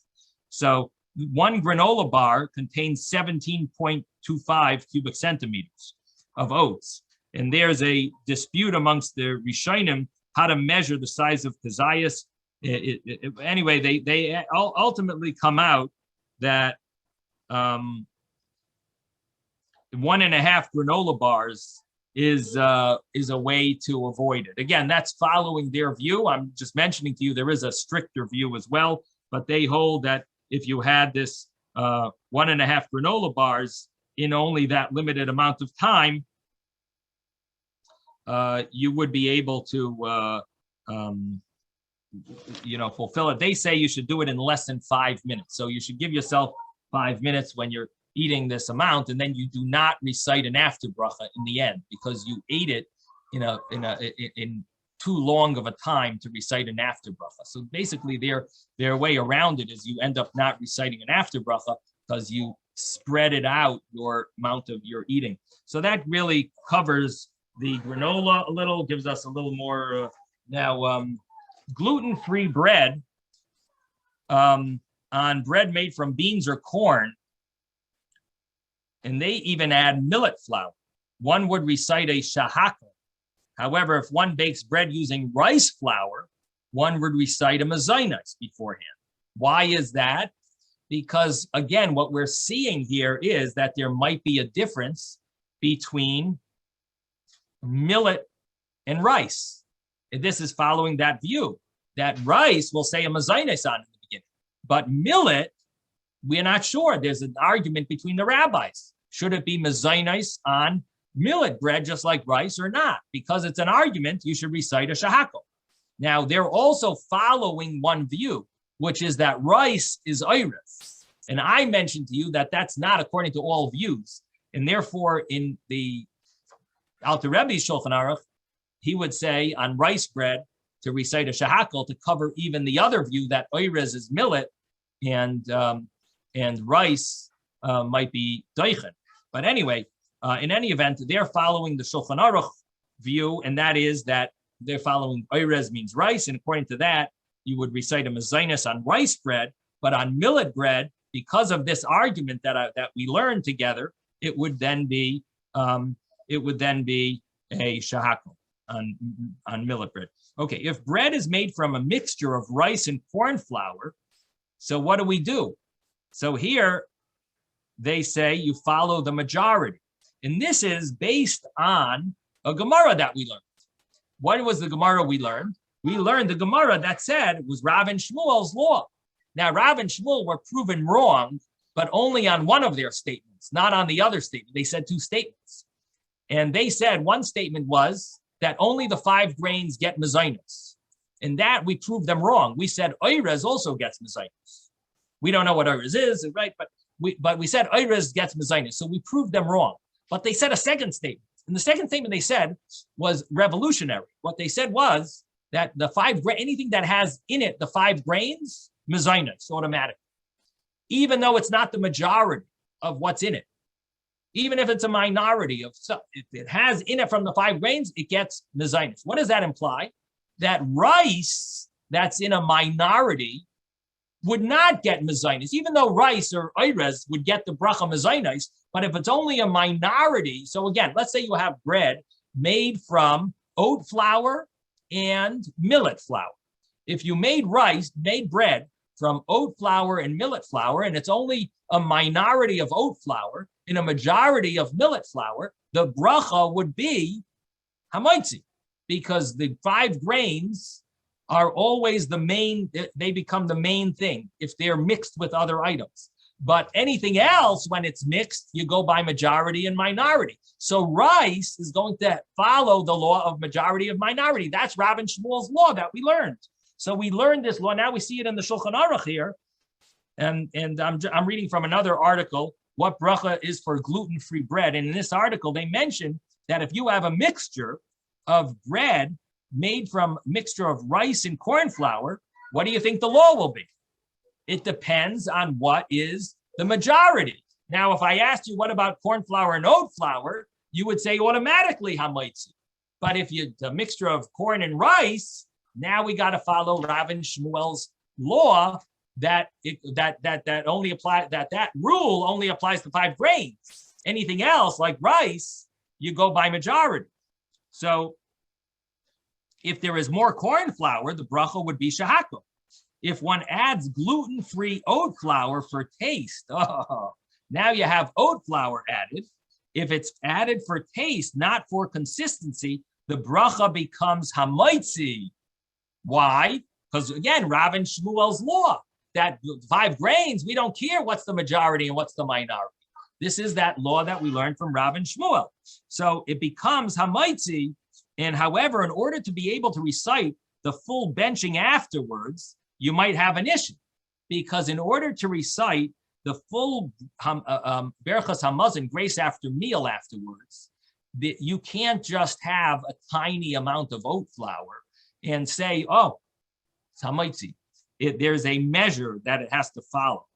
So 1 granola bar contains 17.25 cubic centimeters of oats. And there's a dispute amongst the Rishonim how to measure the size of kazayas. Anyway, they ultimately come out that 1.5 granola bars is a way to avoid it. Again, that's following their view. I'm just mentioning to you there is a stricter view as well, but they hold that if you had this 1.5 granola bars in only that limited amount of time, you would be able to, fulfill it. They say you should do it in less than 5 minutes. So you should give yourself 5 minutes when you're eating this amount, and then you do not recite an after bracha in the end because you ate it in too long of a time to recite an after bracha. So basically, their way around it is you end up not reciting an after bracha because you spread it out your amount of your eating. So that really covers the granola a little, gives us a little more. Now, gluten-free bread, on bread made from beans or corn, and they even add millet flour. One would recite a shahakal. However, if one bakes bread using rice flour, one would recite a mezainas beforehand. Why is that? Because, again, what we're seeing here is that there might be a difference between millet and rice. And this is following that view, that rice will say a mezainas on in the beginning. But millet, we're not sure. There's an argument between the rabbis. Should it be mezainas on millet bread just like rice or not? Because it's an argument, you should recite a shahakal. Now, they're also following one view, which is that rice is oiris. And I mentioned to you that that's not according to all views. And therefore, in the Alter Rebbe's Shulchan Aruch, he would say on rice bread to recite a shahakal to cover even the other view that oiris is millet and rice might be doichen. But anyway, in any event, they're following the Shulchan Aruch view, and that is that they're following oiris means rice, and according to that, you would recite a mezainas on rice bread, but on millet bread, because of this argument that we learned together, it would then be a shahakal on millet bread. Okay, if bread is made from a mixture of rice and corn flour, so what do? So here they say you follow the majority. And this is based on a Gemara that we learned. What was the Gemara we learned? We learned the Gemara that said it was Rav and Shmuel's law. Now, Rav and Shmuel were proven wrong, but only on one of their statements, not on the other statement. They said two statements. And they said one statement was that only the 5 grains get mezainis. And that we proved them wrong. We said Oirez also gets mezainis. We don't know what Oirez is, right? But we said Oirez gets mezainis. So we proved them wrong. But they said a second statement. And the second statement they said was revolutionary. What they said was that the 5 grains, anything that has in it the 5 grains, mezainis automatically. Even though it's not the majority of what's in it. Even if it's a minority of stuff, if it has in it from the 5 grains, it gets mezainis. What does that imply? That rice that's in a minority would not get mezainis, even though rice or oirez would get the bracha mezainis. But if it's only a minority, so again, let's say you have bread made from oat flour and millet flour. If you made bread from oat flour and millet flour, and it's only a minority of oat flour in a majority of millet flour, the bracha would be hamaitzi, because the 5 grains are always the main, they become the main thing if they're mixed with other items. But anything else, when it's mixed, you go by majority and minority. So rice is going to follow the law of majority of minority. That's Rav and Shmuel's law that we learned. So we learned this law. Now we see it in the Shulchan Aruch here. And I'm reading from another article, what bracha is for gluten-free bread. And in this article, they mention that if you have a mixture of bread made from mixture of rice and corn flour, what do you think the law will be? It depends on what is the majority. Now, if I asked you, what about corn flour and oat flour, you would say automatically hamaitzi. But if you the mixture of corn and rice, now we got to follow Rav and Shmuel's law that that rule only applies to 5 grains. Anything else like rice, you go by majority. So if there is more corn flour, the bracha would be shahako. If one adds gluten-free oat flour for taste, now you have oat flour added. If it's added for taste, not for consistency, the bracha becomes hamaitzi. Why? Because again, Rav and Shmuel's law, that 5 grains, we don't care what's the majority and what's the minority. This is that law that we learned from Rav and Shmuel. So it becomes hamaitzi. And however, in order to be able to recite the full benching afterwards, you might have an issue, because in order to recite the full Berachas Hamazon, grace after meal afterwards, you can't just have a tiny amount of oat flour and say, oh, it's hamaitzi. There's a measure that it has to follow.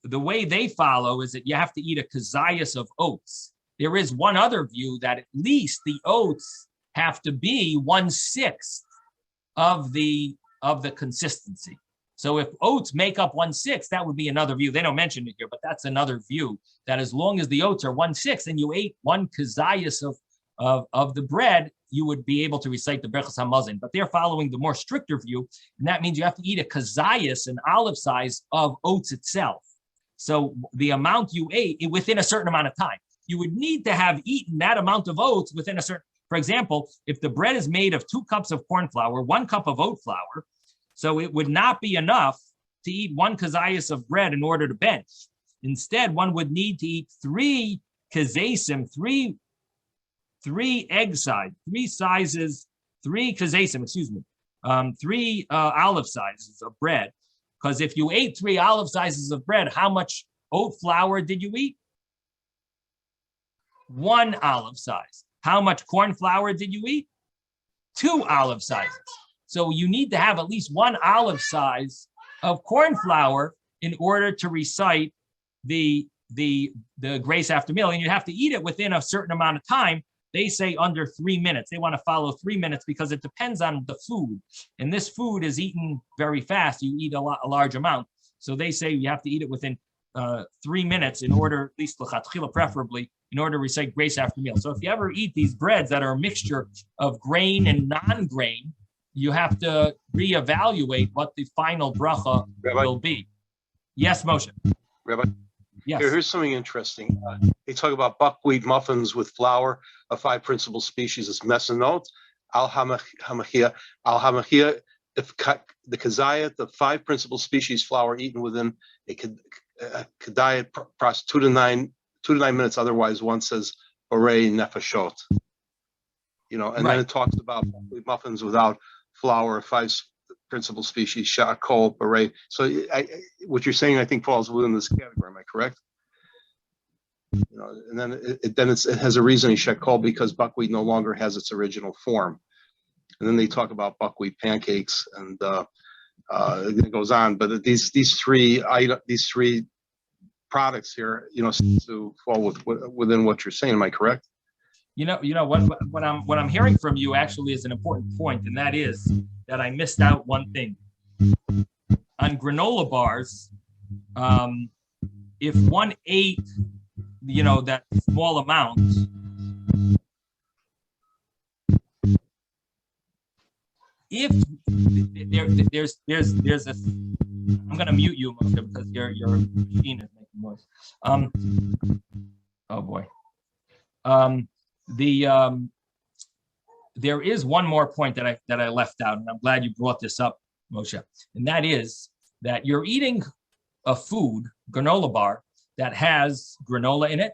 The way they follow is that you have to eat a kazayas of oats. There is one other view that at least the oats have to be 1/6 of the consistency. So if oats make up 1/6, that would be another view. They don't mention it here, but that's another view, that as long as the oats are 1/6 and you ate 1 kazayas of the bread, you would be able to recite the Berachas Hamazon. But they're following the more stricter view, and that means you have to eat a kazayas, an olive size of oats itself. So the amount you ate within a certain amount of time, you would need to have eaten that amount of oats within a certain. For example, if the bread is made of 2 cups of corn flour, 1 cup of oat flour, so it would not be enough to eat 1 kazayas of bread in order to bench. Instead, one would need to eat 3 kazasim, 3 egg size, 3 sizes, 3 kazasim, 3 olive sizes of bread. Because if you ate 3 olive sizes of bread, how much oat flour did you eat? 1 olive size. How much corn flour did you eat? 2 olive sizes. So you need to have at least 1 olive size of corn flour in order to recite the grace after meal. And you have to eat it within a certain amount of time. They say under 3 minutes. They want to follow 3 minutes because it depends on the food. And this food is eaten very fast. You eat a large amount. So they say you have to eat it within 3 minutes in order, at least l'chatchila preferably, in order to recite grace after meal. So if you ever eat these breads that are a mixture of grain and non-grain, you have to reevaluate what the final bracha will be. Yes, Moshe. Rabbi, Yes. Here's something interesting. They talk about buckwheat muffins with flour of 5 principal species is mesonote, al-hamachia, if the kazayat, the 5 principal species flour eaten within a kadayat process 2 to 9 minutes. Otherwise, one says orei nefashot. And then it talks about buckwheat muffins without flour of 5 principal species, sha'akol, orei. So what you're saying, I think, falls within this category. Am I correct? And then it has a reasoning sha'akol because buckwheat no longer has its original form. And then they talk about buckwheat pancakes, and it goes on. But these three products here, seem to fall within what you're saying. Am I correct? What I'm hearing from you actually is an important point, and that is that I missed out one thing. On granola bars, if one ate, that small amount, if there's a, I'm gonna mute you, Moshe, because your machine is making noise. Oh boy. There is one more point that I left out, and I'm glad you brought this up, Moshe, and that is that you're eating a food, granola bar, that has granola in it,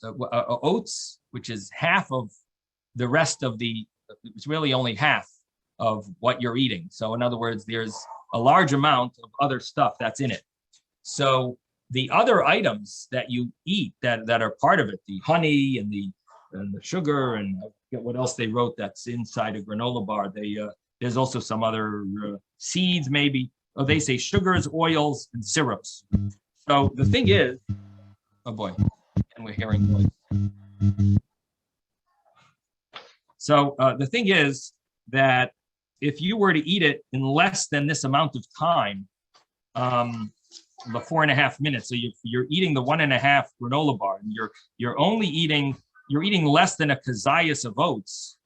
oats, which is half of the rest of it's really only half of what you're eating. So in other words, there's a large amount of other stuff that's in it. So the other items that you eat that are part of it, the honey and the sugar, and I forget what else they wrote that's inside a granola bar. There's also some other seeds, maybe. Oh, they say sugars, oils, and syrups. So the thing is, oh boy, and we're hearing noise. So the thing is that if you were to eat it in less than this amount of time, the 4.5 minutes, so you're eating the 1.5 granola bar, and you're eating less than a kazayas of oats,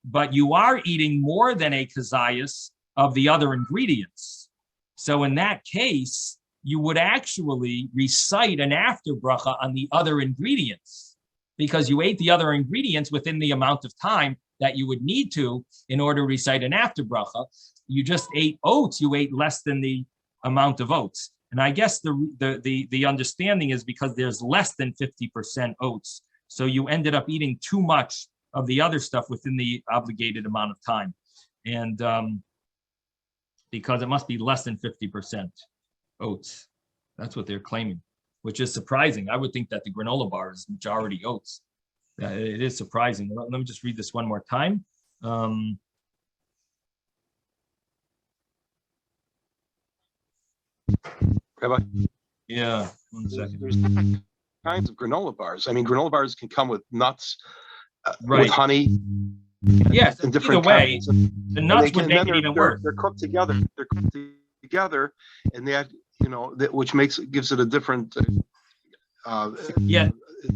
but you are eating more than a kazayas of the other ingredients. So in that case, you would actually recite an after bracha on the other ingredients, because you ate the other ingredients within the amount of time that you would need to in order to recite an after bracha. You just ate oats, you ate less than the amount of oats. And I guess the understanding is because there's less than 50% oats, so you ended up eating too much of the other stuff within the obligated amount of time. And because it must be less than 50% oats. That's what they're claiming, which is surprising. I would think that the granola bar is majority oats. It is surprising. Let me just read this one more time. Rabbi? Yeah, 1 second. There's different kinds of granola bars. I mean, granola bars can come with nuts, Right. with honey. Yes, and either different way, kinds. the nuts would make it even worse. They're cooked together. They're cooked together, and which gives it a different. Yeah.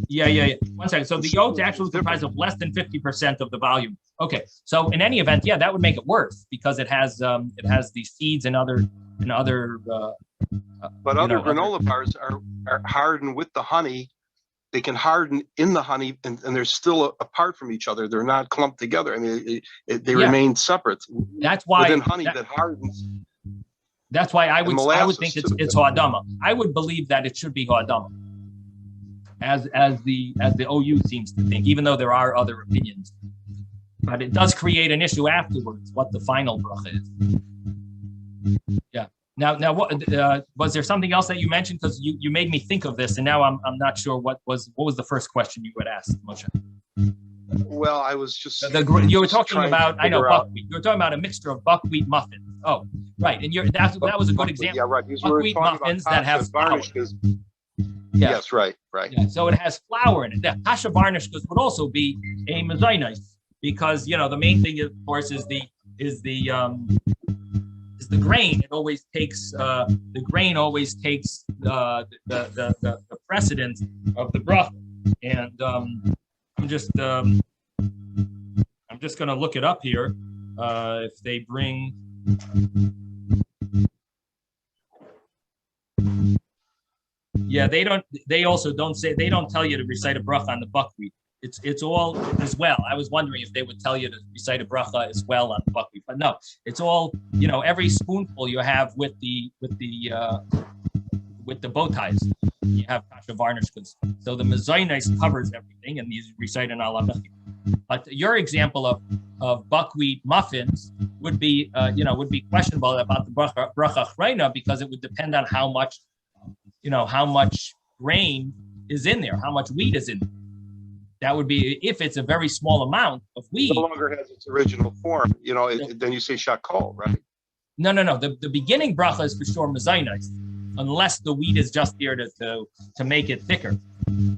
1 second. So the oats actually comprise of less than 50% of the volume. Okay. So in any event, yeah, that would make it worse because it has the seeds and other. But other granola bars are hardened with the honey. They can harden in the honey, and they're still apart from each other. They're not clumped together. I mean, they remain separate. That's why within honey that hardens. That's why I would think it's ha'adama. I would believe that it should be ha'adama, as the OU seems to think, even though there are other opinions. But it does create an issue afterwards, what the final bracha is. Yeah. Now, what was there something else that you mentioned? Because you made me think of this, and now I'm not sure what was the first question you had asked, Moshe. Well, I was just you were talking about buckwheat. You were talking about a mixture of buckwheat muffins. Oh, right, and that was a good example. Yeah, right. Buckwheat muffins that have flour. Yes, right. Yeah, so it has flour in it. The kasha varnishkas would also be a mezainis, because the main thing, of course, is the grain. It always takes the grain always takes the precedence of the bracha. And I'm just going to look it up here. If they bring Yeah, they also don't tell you to recite a bracha on the buckwheat. It's all as well. I was wondering if they would tell you to recite a bracha as well on the buckwheat, but no, it's all, every spoonful you have with the bow ties. You have kasha varnish, so the mezainis covers everything, and you recite an alamechi. But your example of buckwheat muffins would be questionable about the bracha chreina, because it would depend on how much grain is in there, how much wheat is in there. That would be if it's a very small amount of wheat. No longer has its original form. Then you say shakol, right? No. The beginning bracha is for sure mezainis, unless the wheat is just there to make it thicker.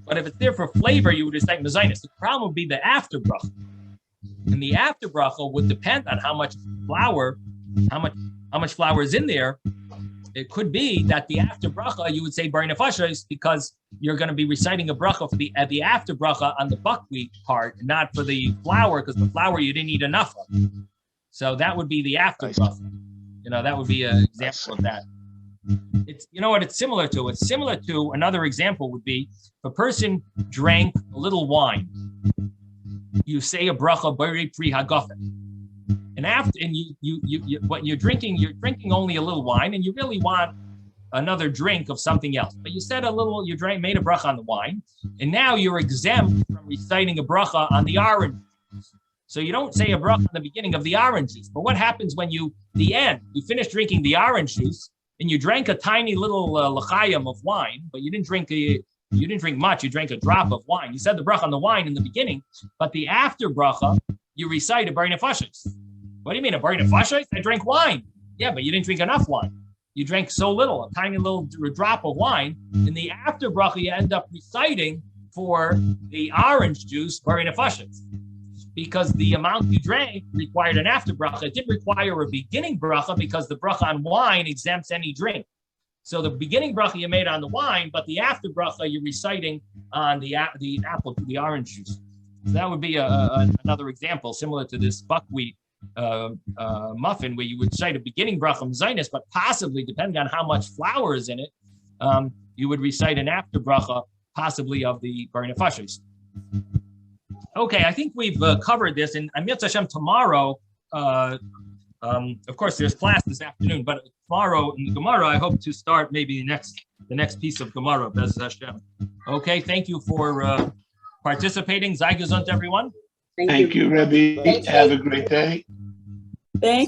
But if it's there for flavor, you would recite mezainis. The problem would be the after bracha, and the after bracha would depend on how much flour is in there. It could be that the after bracha you would say bar nefashos, because you're going to be reciting a bracha for the after bracha on the buckwheat part, not for the flour, because the flour you didn't eat enough of. So that would be the after bracha. That would be an example of that. It's what it's similar to. It's similar to another example would be if a person drank a little wine, you say a bracha b'rei pri hagafen. And what you're drinking only a little wine, and you really want another drink of something else. But you said made a bracha on the wine, and now you're exempt from reciting a bracha on the orange juice. So you don't say a bracha in the beginning of the orange juice. But what happens when you finish drinking the orange juice, and you drank a tiny little l'chaim of wine, but you didn't drink much. You drank a drop of wine. You said the bracha on the wine in the beginning, but the after bracha you recite a bar nefashos. What do you mean a bar nefashos? I drank wine. Yeah, but you didn't drink enough wine. You drank so little, a tiny little drop of wine. In the after bracha, you end up reciting for the orange juice bar nefashos, because the amount you drank required an after bracha. It didn't require a beginning bracha, because the bracha on wine exempts any drink. So the beginning bracha you made on the wine, but the after bracha you're reciting on the orange juice. So that would be another example similar to this buckwheat muffin, where you would cite a beginning bracha mezainis, but possibly, depending on how much flour is in it, you would recite an after bracha, possibly of the bar nefashos. Okay, I think we've covered this, and Amir Hashem tomorrow. Of course, there's class this afternoon, but tomorrow in the Gemara, I hope to start maybe the next piece of Gemara. Bez Hashem. Okay, thank you for participating. Sei gesund, everyone. Thank you, Rebbe. Have a great day. Thank